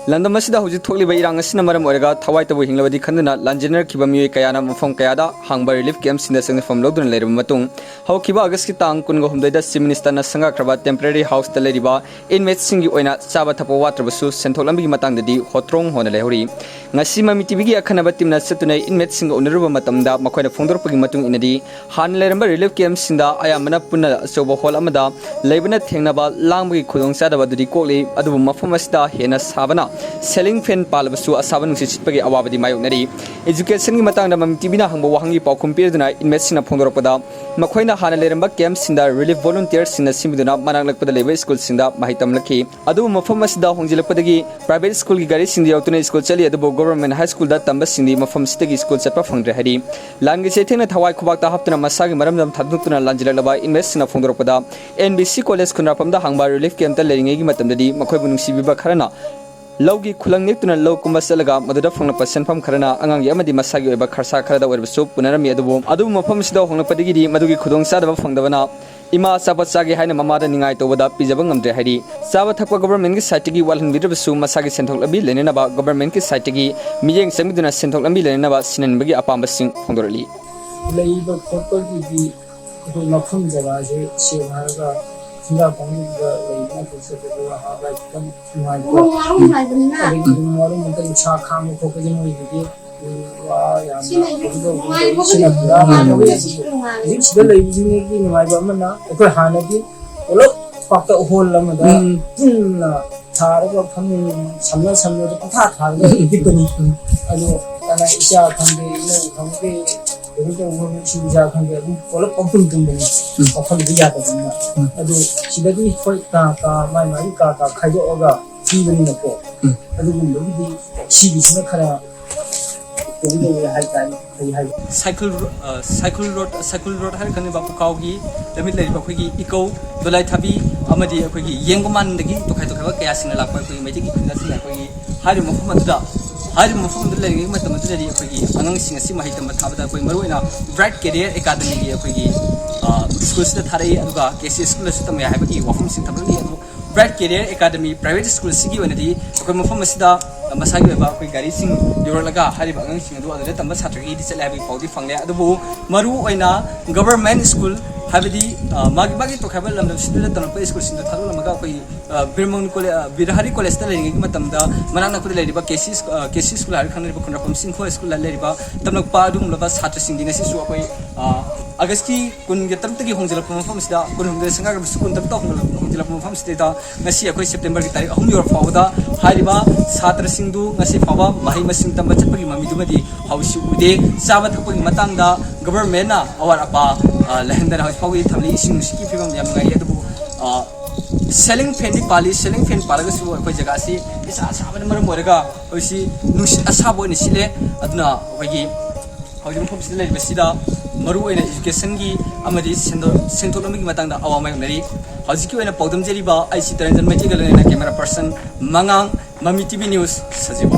London Masida Huji Toli by Rangasina Maramorga, Tawaita Hingladi Kandana, Lanjenaraklabashing Kayana from Kayada, Hangbar relief camps in the Sanga from Lodon Leirabasu. How Kiba Agaskitang Kungo Hum the Minister Sanga Kraba temporary house the Ladiba, inmates Singi Oina, Sabatapo Waterbasu, Senthok Lambi Matang the Hotrong Honalehuri. Nasima Mitibigi Akanabatim Satuna, inmates Sing Honorable Matamda, Makoina Fondor Pugimatung in a D, Han Leramba relief camps in the Ayamana Puna, Sobo Holamada, Labana Tenaba, Lambi Kudong Sadaba, the Koli, Adu Mafamasta, Hena Savana. Selling fan Palabasu, a Savan Sipagi Awabadi Mayonari. Education Matanga Mamtibina Hambo Hangi Paukumpirna in Messina Pondoropada, Makoina Hana Leramba camps in the relief volunteers in the Simiduna, Manalakpada Level Schools in the Mahitam Laki. Adu Mafamas da Hongilapadi, private school Garis in the Autonomous School Chali, the government high school that Tambas in the Mafam Stegi School Sepa from the Hedi. Langisating at Hawaii Kubata Haptana Masagi Maram Tabutuna Lanjenaraklabashing in Messina Pondoropada, NBC College Kunapam the Hangbar relief camp the Lering Matamdi, Makoibun Sabiba Karana. Logi Kulang Niptuna Low Kumasalaga, Madura from the Pasan from Karana, Angang Yamadi Masagi, Bakarsa Karada, where soap, Punarami Adu, Adu Mapamsdo, Honapadi, Madugi Kudong Sada from the Vana, Ima Sabatsagi Hana Mamada Ningai over the Pizabangam de Hedi, Sabatapa government Saitigi, while in Leirabasu, Masagi Senthok Lambi, Lenaba, government Saitigi, Mijang Samiduna Senthok Lambi, Lenaba, Sinan Bagi Apambasing, Ponderly. Labor Purple, Locum Zavaji, Shivaga. Sila kami juga bisa berdoa baik kan semua itu. Jadi orang mungkin usaha kamu kok jadi mau jadi wah yang untuk sila berapa jadi sudah lagi ni mai mana itu hanya di kalau fakta hol lama dah nah cara kami sambil itu thar itu ni aduh karena isya kami jadi orang sudah kami kalau pun tumbuh apa dia ada aduh sudah di kata mai kata kajo oga tiba ni nako aduh bumi di sini karena jadi cycle road hari kan bapu kau gi demi lari bapu gi iko dolai thabi amadi aku gi yenggoman lagi tu kai kaya sini lakukan aku gi magic kita sini aku gi hari mufum ada hari mufum ada lagi macam tu jadi aku gi angang singa si mahit tempat thabat aku maru ina bright career academy gi aku gi school sudah thari aduga KC school sudah maya aku gi wafum sing thabat ni adu bright career academy private school sigi wana di aku mufum masida masagi beba aku gari sing yoralaga hari bangang sing adu ada tambah satragi di selabi paudi fangle adu maru ina government school habidi magi to khabal lam sidula tanpa school sinda tharu lamaga koi birmang birahari college ta lengi matamda manana ku leriba KC school har khanri bakuna pam sing kho school leriba tamnak pa dum laba satra sing dinga si su koi agaski kun ge tam tagi hongjala pam fam sida kun hum de sanga ga sukun tam ta hongjala pam fam sida ngasi akoi september ki tarikh ahum yor fawda hariba satra sing du ngasi fawa mahi masing tam bachat pagi mami du madi hausi ude sabat ko matang da government na awar apa lehendara pawi thamli sing siki fibam yam ngai adu selling fan palaga su ko jaga si isa saban mar morega oisi nusi asabo ni sile aduna wagi hawjum phom sile besida maru ina education gi amadi senthok lambi matang da awamai nari hawjiki ina pawdam jeriba IC Taranjan mai jigal na camera person mangang MAMI TV news Sabiba